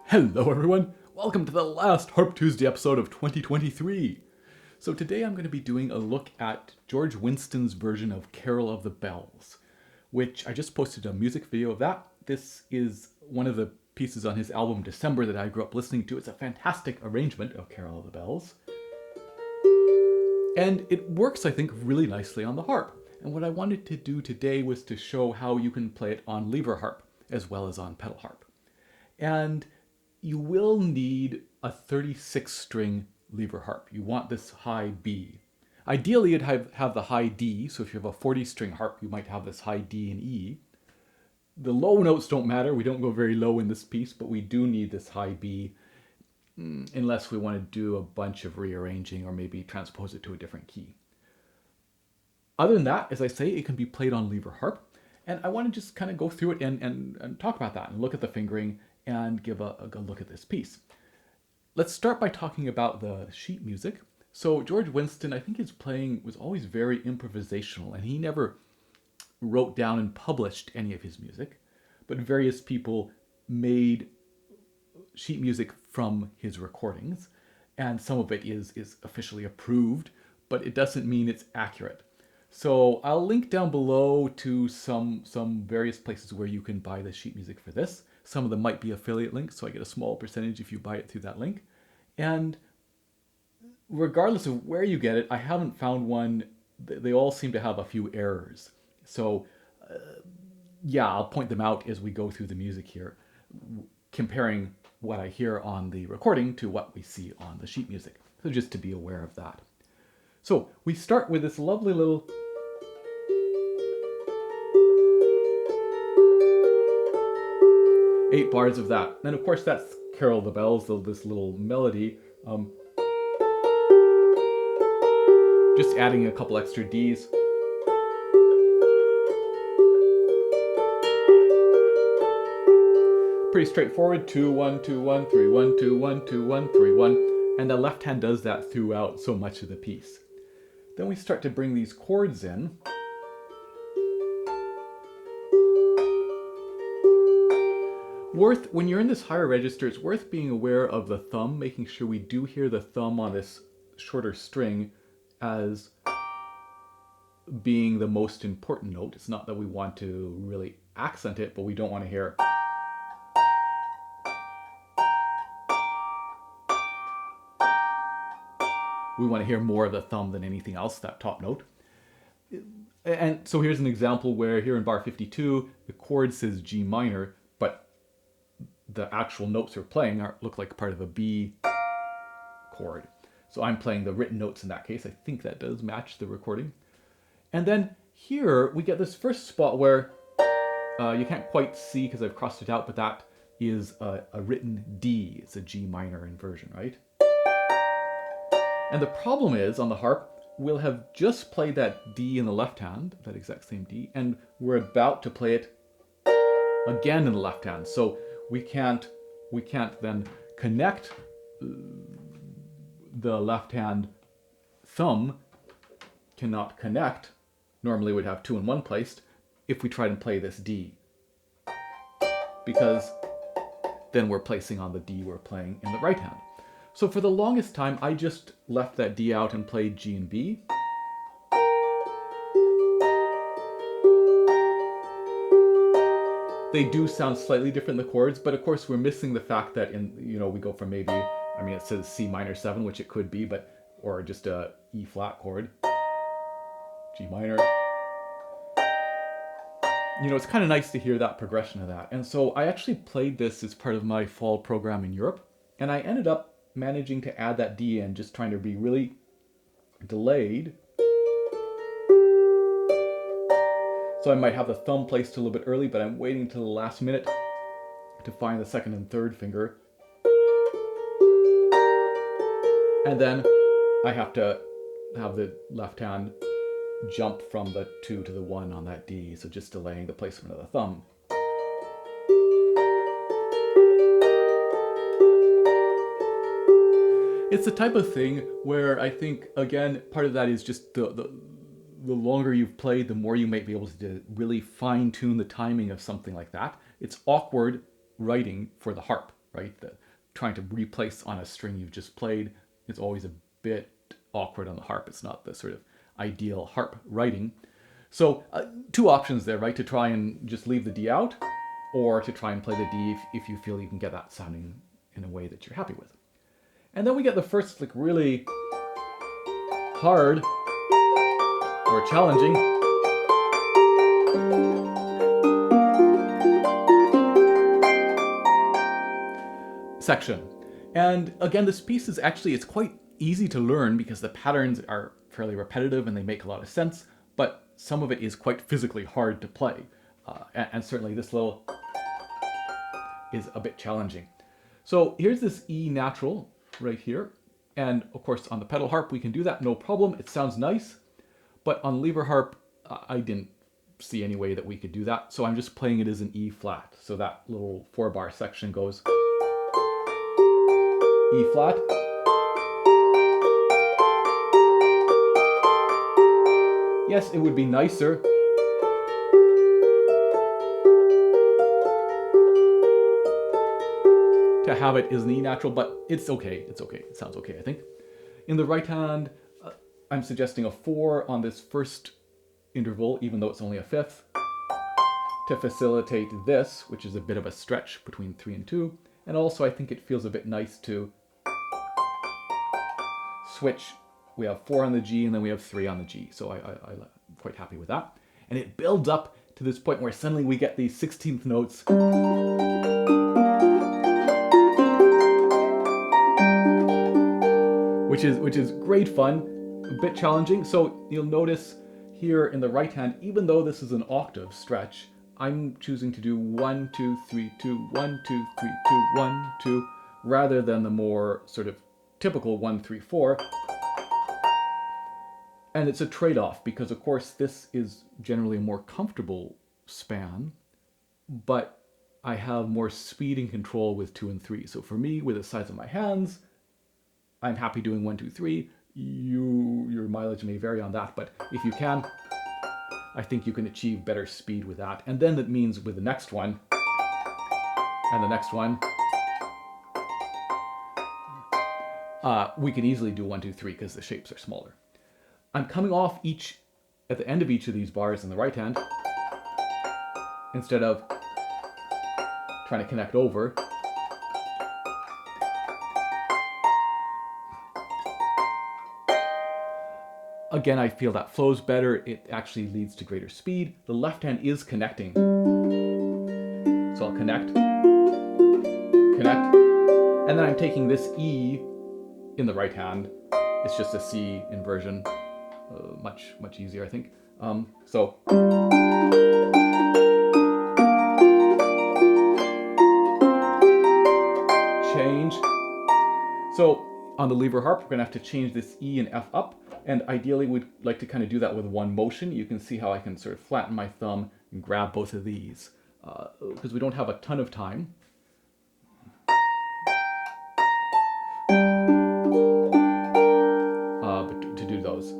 Hello everyone, welcome to the last Harp Tuesday episode of 2023. So today I'm going to be doing a look at George Winston's version of Carol of the Bells, which I just posted a music video of that. This is one of the pieces on his album December that I grew up listening to. It's a fantastic arrangement of Carol of the Bells. And it works, I think, really nicely on the harp. And what I wanted to do today was to show how you can play it on lever harp as well as on pedal harp. And you will need a 36-string lever harp. You want this high B. Ideally, you'd have the high D, so if you have a 40-string harp, you might have this high D and E. The low notes don't matter. We don't go very low in this piece, but we do need this high B unless we want to do a bunch of rearranging or maybe transpose it to a different key. Other than that, as I say, it can be played on lever harp. And I want to just kind of go through it and talk about that and look at the fingering and give a look at this piece. Let's start by talking about the sheet music. So George Winston, I think his playing was always very improvisational, and he never wrote down and published any of his music, but various people made sheet music from his recordings, and some of it is officially approved, but it doesn't mean it's accurate. So I'll link down below to some various places where you can buy the sheet music for this. Some of them might be affiliate links, so I get a small percentage if you buy it through that link. And regardless of where you get it, I haven't found one. They all seem to have a few errors. So yeah, I'll point them out as we go through the music here, comparing what I hear on the recording to what we see on the sheet music. So just to be aware of that. So we start with this lovely little eight bars of that. And of course that's Carol of the Bells, this little melody. Just adding a couple extra Ds. Pretty straightforward. 2, 1, 2, 1, 3, 1, 2, 1, 2, 1, 3, 1. And the left hand does that throughout so much of the piece. Then we start to bring these chords in. When you're in this higher register, it's worth being aware of the thumb, making sure we do hear the thumb on this shorter string as being the most important note. It's not that we want to really accent it, but we don't want to hear. We want to hear more of the thumb than anything else, that top note. And so here's an example where here in bar 52, the chord says G minor, but the actual notes we're playing look like part of a B chord. So I'm playing the written notes in that case. I think that does match the recording. And then here we get this first spot where you can't quite see because I've crossed it out, but that is a written D. It's a G minor inversion, right? And the problem is, on the harp, we'll have just played that D in the left hand, that exact same D, and we're about to play it again in the left hand. So we can't then connect the left hand thumb, cannot connect, normally we'd have 2 in 1 placed, if we try to play this D. Because then we're placing on the D we're playing in the right hand. So for the longest time, I just left that D out and played G and B. They do sound slightly different, the chords, but of course we're missing the fact that we go from maybe, it says C minor 7, which it could be, or just a E flat chord, G minor. It's kind of nice to hear that progression of that. And so I actually played this as part of my fall program in Europe, and I ended up managing to add that D in, just trying to be really delayed. So I might have the thumb placed a little bit early, but I'm waiting till the last minute to find the second and third finger. And then I have to have the left hand jump from the 2 to the 1 on that D, so just delaying the placement of the thumb. It's the type of thing where I think, again, part of that is just the longer you've played, the more you might be able to really fine-tune the timing of something like that. It's awkward writing for the harp. right? Trying to replace on a string you've just played is always a bit awkward on the harp. It's not the sort of ideal harp writing. So two options there, right? To try and just leave the D out, or to try and play the D if you feel you can get that sounding in a way that you're happy with. And then we get the first like really hard or challenging section. And again, this piece is actually, it's quite easy to learn because the patterns are fairly repetitive and they make a lot of sense, but some of it is quite physically hard to play. And certainly this little is a bit challenging. So here's this E natural right here. And of course on the pedal harp we can do that, no problem. It sounds nice. But on lever harp, I didn't see any way that we could do that. So I'm just playing it as an E flat. So that little 4-bar section goes E flat. Yes, it would be nicer to have it as an E natural, but it's okay. It's okay. It sounds okay, I think. In the right hand, I'm suggesting a 4 on this first interval, even though it's only a fifth, to facilitate this, which is a bit of a stretch between 3 and 2. And also I think it feels a bit nice to switch. We have 4 on the G and then we have 3 on the G. So I'm quite happy with that. And it builds up to this point where suddenly we get these 16th notes. Which is great fun, a bit challenging. So you'll notice here in the right hand, even though this is an octave stretch, I'm choosing to do 1, 2, 3, 2, 1, 2, 3, 2, 1, 2, rather than the more sort of typical 1, 3, 4. And it's a trade-off because of course this is generally a more comfortable span, but I have more speed and control with 2 and 3. So for me, with the size of my hands, I'm happy doing 1, 2, 3. Your mileage may vary on that, but if you can, I think you can achieve better speed with that. And then that means with the next one, and the next one, we can easily do 1, 2, 3 because the shapes are smaller. I'm coming off at the end of each of these bars in the right hand, instead of trying to connect over. Again, I feel that flows better. It actually leads to greater speed. The left hand is connecting. So I'll connect, and then I'm taking this E in the right hand. It's just a C inversion. Much easier, I think. So change. So on the lever harp, we're gonna have to change this E and F up. And ideally, we'd like to kind of do that with one motion. You can see how I can sort of flatten my thumb and grab both of these because we don't have a ton of time. But to do those.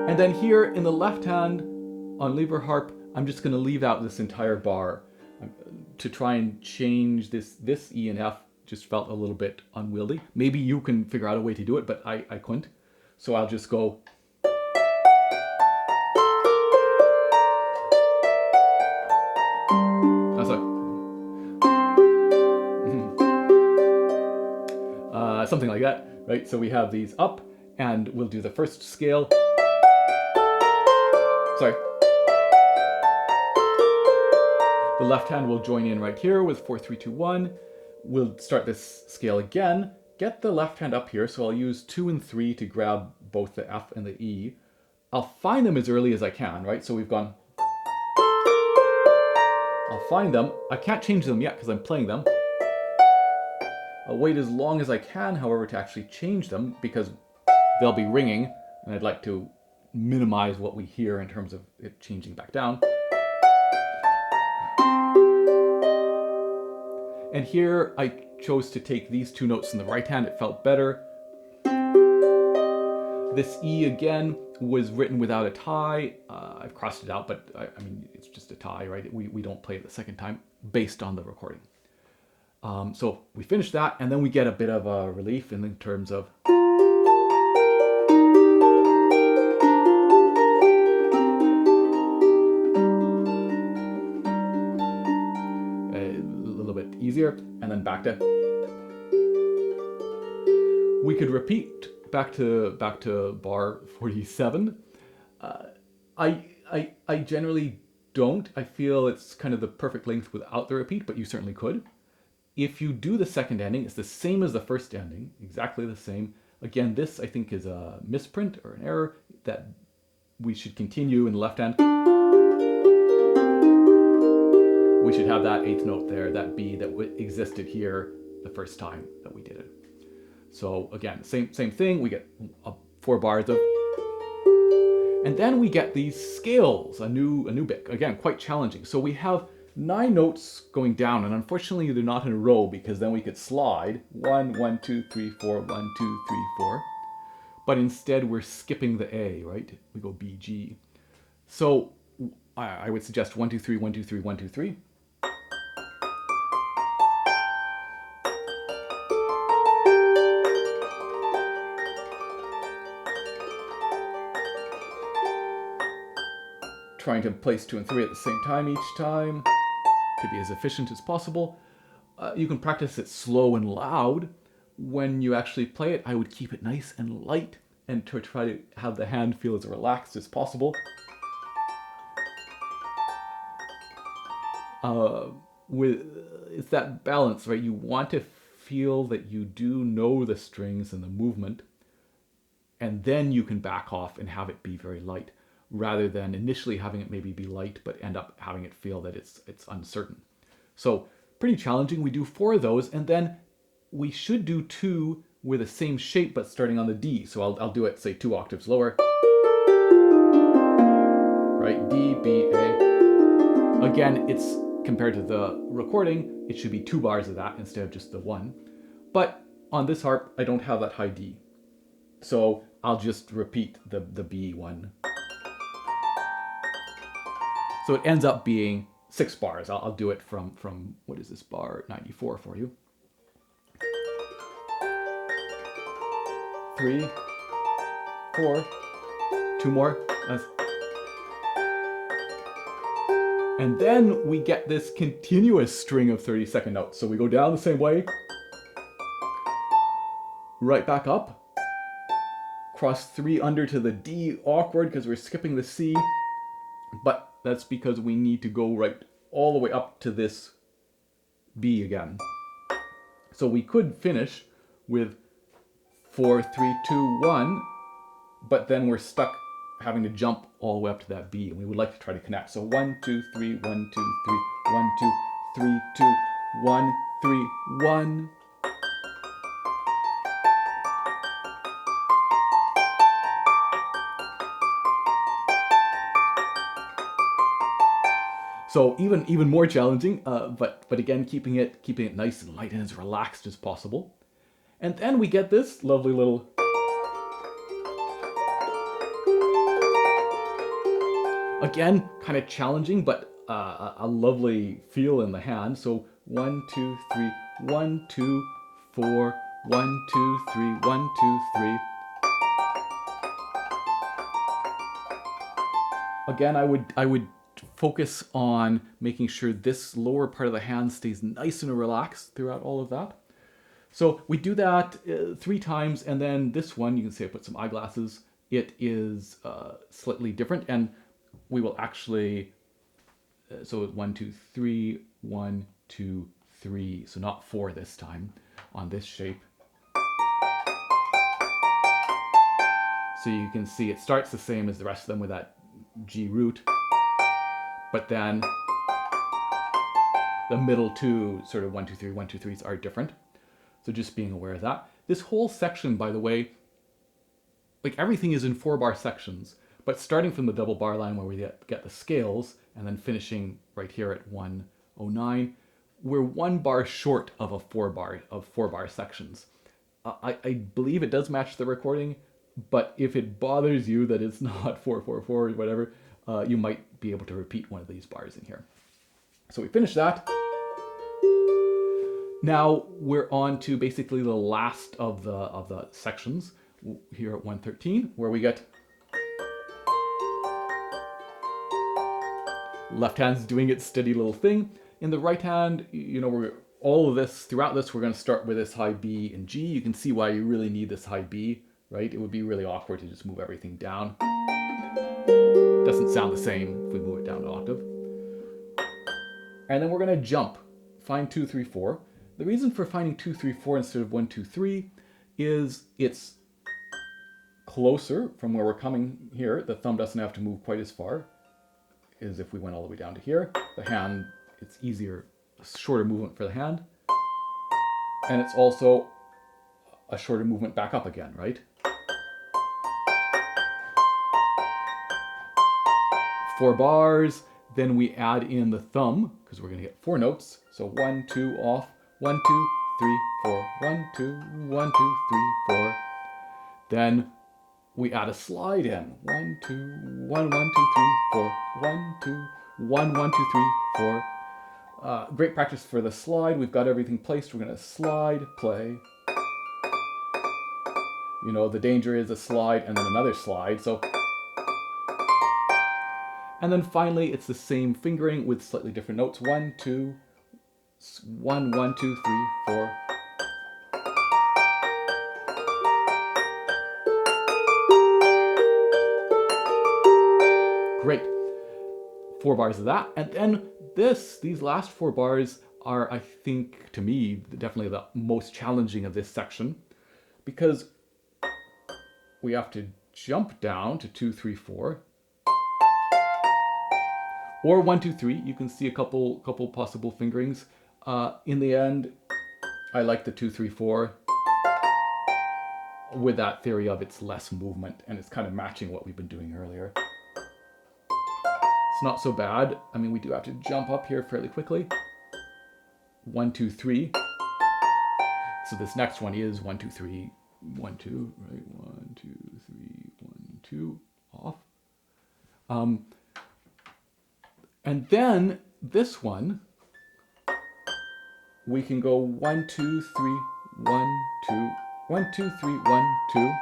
And then here in the left hand on lever harp, I'm just going to leave out this entire bar to try and change this E and F. Just felt a little bit unwieldy. Maybe you can figure out a way to do it, but I couldn't. So I'll just go. That's something like that, right? So we have these up, and we'll do the first scale. Sorry. The left hand will join in right here with 4, 3, 2, 1. We'll start this scale again, get the left hand up here, so I'll use 2 and 3 to grab both the F and the E. I'll find them as early as I can, right? So we've gone, I'll find them. I can't change them yet because I'm playing them. I'll wait as long as I can, however, to actually change them because they'll be ringing, and I'd like to minimize what we hear in terms of it changing back down. And here I chose to take these 2 notes in the right hand. It felt better. This E again was written without a tie. I've crossed it out, but I mean, it's just a tie, right? We don't play it the second time. based on the recording. So we finish that, and then we get a bit of a relief in terms of a little bit easier, and then back to. We could repeat back to bar 47. I generally don't. I feel it's kind of the perfect length without the repeat, but you certainly could. If you do the second ending, it's the same as the first ending, exactly the same. Again, this I think is a misprint or an error that we should continue in the left hand. We should have that eighth note there, that B that existed here the first time that we did it. So again, same thing. We get 4 bars of, and then we get these scales, a new bit. Again, quite challenging. So we have 9 notes going down, and unfortunately they're not in a row because then we could slide 1, 1, 2, 3, 4, 1, 2, 3, 4. But instead we're skipping the A, right? We go B, G. So I would suggest 1, 2, 3, 1, 2, 3, 1, 2, 3. Trying to place 2 and 3 at the same time each time to be as efficient as possible. You can practice it slow and loud. When you actually play it, I would keep it nice and light and to try to have the hand feel as relaxed as possible. It's that balance, right? You want to feel that you do know the strings and the movement, and then you can back off and have it be very light, rather than initially having it maybe be light but end up having it feel that it's uncertain. So pretty challenging. We do 4 of those, and then we should do 2 with the same shape but starting on the D. So I'll do it, say 2 octaves lower. Right, D, B, A. Again, it's compared to the recording, it should be 2 bars of that instead of just the 1. But on this harp, I don't have that high D. So I'll just repeat the B one. So it ends up being 6 bars. I'll do it from what is this, bar 94 for you. 3, 4, 2 more. And then we get this continuous string of 30-second notes. So we go down the same way, right back up, cross 3 under to the D, awkward because we're skipping the C, but that's because we need to go right all the way up to this B again. So we could finish with 4, 3, 2, 1, but then we're stuck having to jump all the way up to that B, and we would like to try to connect. So 1, 2, 3, 1, 2, 3, 1, 2, 3, 2, 1, 3, 1. So even more challenging, but again keeping it nice and light and as relaxed as possible. And then we get this lovely little again kind of challenging, but a lovely feel in the hand. So 1, 2, 3, 1, 2, 4, 1, 2, 3, 1, 2, 3. Again, I would focus on making sure this lower part of the hand stays nice and relaxed throughout all of that. So we do that 3 times, and then this one, you can see I put some eyeglasses. It is slightly different, and we will actually, so 1, 2, 3, 1, 2, 3, so not 4 this time on this shape. So you can see it starts the same as the rest of them with that G root, but then the middle 2 sort of 1, 2, 3, 1, 2, 3s are different. So just being aware of that. This whole section, by the way, like everything is in 4-bar sections, but starting from the double bar line where we get the scales and then finishing right here at 109, we're 1 bar short of a 4-bar sections. I believe it does match the recording, but if it bothers you that it's not 444 or whatever, you might be able to repeat one of these bars in here. So we finish that. Now we're on to basically the last of the sections here at 113, where we get left hand's doing its steady little thing. In the right hand, you know, we're all of this throughout this. We're going to start with this high B and G. You can see why you really need this high B, right? It would be really awkward to just move everything down. Doesn't sound the same if we move it down an octave. And then we're going to jump, find 2, 3, 4. The reason for finding 2, 3, 4 instead of 1, 2, 3 is it's closer from where we're coming here. The thumb doesn't have to move quite as far as if we went all the way down to here. The hand, it's easier, a shorter movement for the hand. And it's also a shorter movement back up again, right? 4 bars, then we add in the thumb, because we're going to get 4 notes. So 1, 2, off, 1, 2, 3, 4, 1, 2, 1, 2, 3, 4. Then we add a slide in. 1, 2, 1, 1, 2, 3, 4. 1, 2, 1, 1, 2, 3, 4. Great practice for the slide. We've got everything placed. We're going to slide, play. You know, the danger is a slide and then another slide. So, and then finally, it's the same fingering with slightly different notes. 1, 2, 1, 1, 2, 3, 4. Great. 4 bars of that. And then these last 4 bars are, I think, to me, definitely the most challenging of this section, because we have to jump down to 2, 3, 4. Or 1, 2, 3. You can see a couple possible fingerings. In the end, I like the 2, 3, 4 with that theory of it's less movement, and it's kind of matching what we've been doing earlier. It's not so bad. I mean, we do have to jump up here fairly quickly. 1, 2, 3. So this next one is 1, 2, 3, 1, 2, right? 1, 2, 3, 1, 2, off. And then this one, we can go 1, 2, 3, 1, 2, 1, 2, 3, 1, 2.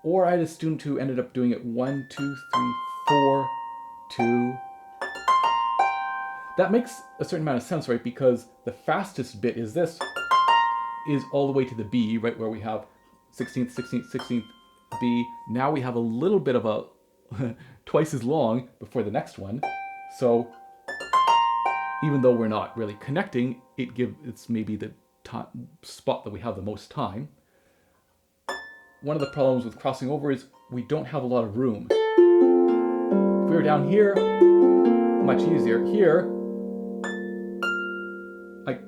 Or I had a student who ended up doing it 1, 2, 3, 4, 2. That makes a certain amount of sense, right? Because the fastest bit is this, is all the way to the B, right? Where we have 16th, 16th, 16th B. Now we have a little bit of a twice as long before the next one. So even though we're not really connecting, it's maybe the spot that we have the most time. One of the problems with crossing over is we don't have a lot of room. If we were down here, much easier. Here, I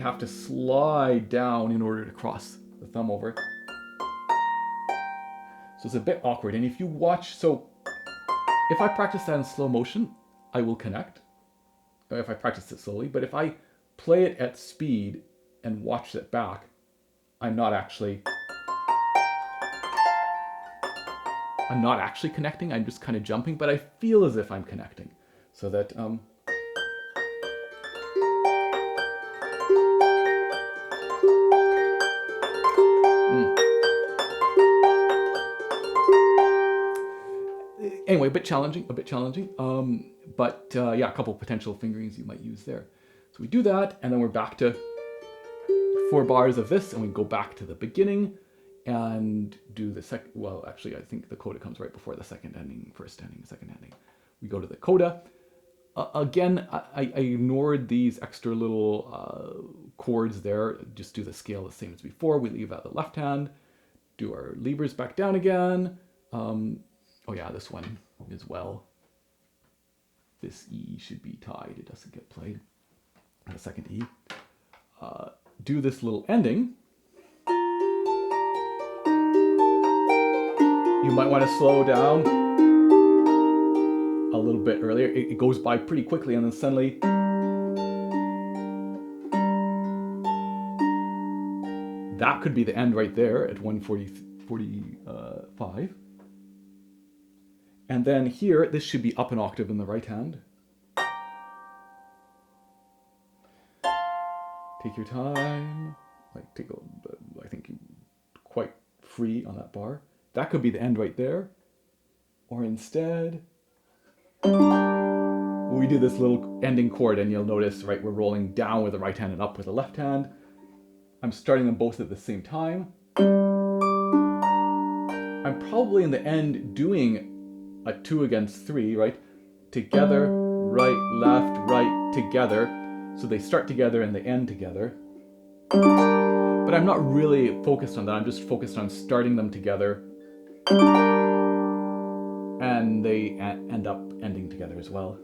have to slide down in order to cross the thumb over. So it's a bit awkward. And if you watch, so if I practice that in slow motion, I will connect. If I practice it slowly, but if I play it at speed and watch it back, I'm not actually connecting. I'm just kind of jumping, but I feel as if I'm connecting. So that anyway, a bit challenging. But yeah, a couple potential fingerings you might use there. So we do that, and then we're back to 4 bars of this, and we go back to the beginning and do the second. Well, actually, I think the coda comes right before the second ending, first ending, second ending. We go to the coda. Again, I ignored these extra little chords there. Just do the scale the same as before. We leave out the left hand. Do our levers back down again. Oh yeah, this one as well. This E should be tied. It doesn't get played. The second E. Do this little ending. You might want to slow down a little bit earlier. It goes by pretty quickly, and then suddenly that could be the end right there at 1:45. And then here, this should be up an octave in the right hand. Take your time. Like I think you quite free on that bar. That could be the end right there. Or instead, we do this little ending chord, and you'll notice, right, we're rolling down with the right hand and up with the left hand. I'm starting them both at the same time. I'm probably in the end doing a 2 against 3, right? Together, right, left, right, together. So they start together and they end together. But I'm not really focused on that. I'm just focused on starting them together. And they end up ending together as well.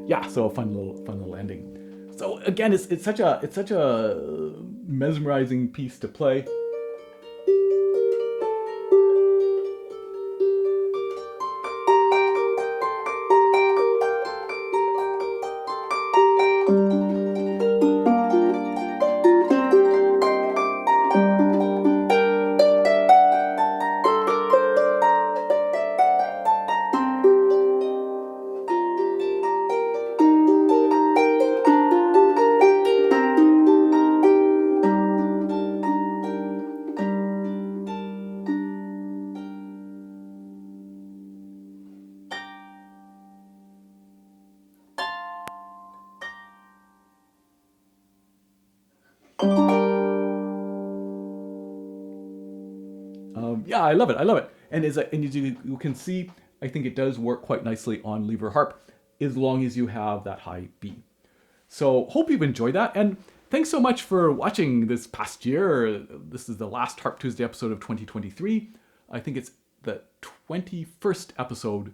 Yeah, so a fun little ending. So again, it's such a mesmerizing piece to play. Yeah, I love it. I love it. And as you can see, I think it does work quite nicely on lever harp, as long as you have that high B. So hope you've enjoyed that. And thanks so much for watching this past year. This is the last Harp Tuesday episode of 2023. I think it's the 21st episode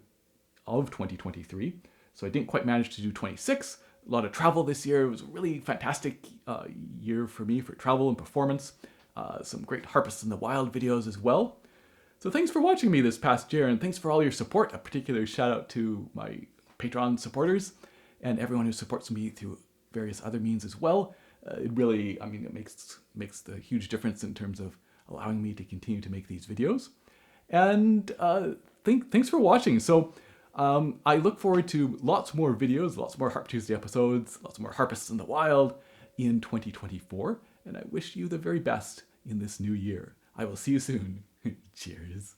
of 2023. So I didn't quite manage to do 26. A lot of travel this year. It was a really fantastic year for me for travel and performance. Some great Harpists in the Wild videos as well. So thanks for watching me this past year, and thanks for all your support. A particular shout out to my Patreon supporters and everyone who supports me through various other means as well. It really, it makes the huge difference in terms of allowing me to continue to make these videos. And thanks for watching. So I look forward to lots more videos, lots more Harp Tuesday episodes, lots more Harpists in the Wild in 2024. And I wish you the very best in this new year. I will see you soon. Cheers.